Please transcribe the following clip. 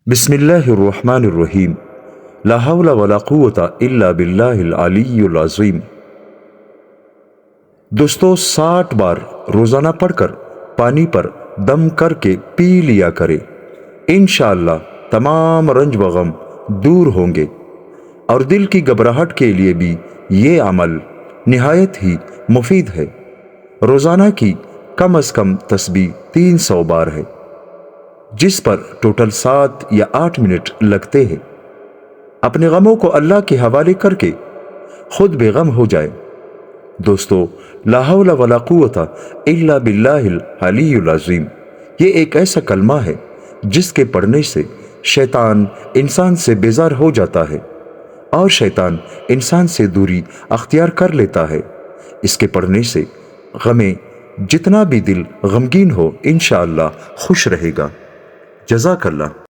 بسم اللہ الرحمن الرحیم لا حول ولا قوت الا باللہ العلی العظیم۔ دوستو 60 بار روزانہ پڑھ کر پانی پر دم کر کے پی لیا کرے، انشاءاللہ تمام رنج و غم دور ہوں گے، اور دل کی گھبراہٹ کے لیے بھی یہ عمل نہایت ہی مفید ہے۔ روزانہ کی کم از کم تسبیح 300 بار ہے، جس پر ٹوٹل 7 یا 8 منٹ لگتے ہیں۔ اپنے غموں کو اللہ کے حوالے کر کے خود بے غم ہو جائے۔ دوستو، لا حول ولا قوت الا باللہ العلی العظیم یہ ایک ایسا کلمہ ہے جس کے پڑھنے سے شیطان انسان سے بیزار ہو جاتا ہے اور شیطان انسان سے دوری اختیار کر لیتا ہے۔ اس کے پڑھنے سے غمیں جتنا بھی دل غمگین ہو انشاءاللہ خوش رہے گا۔ جزاک اللہ۔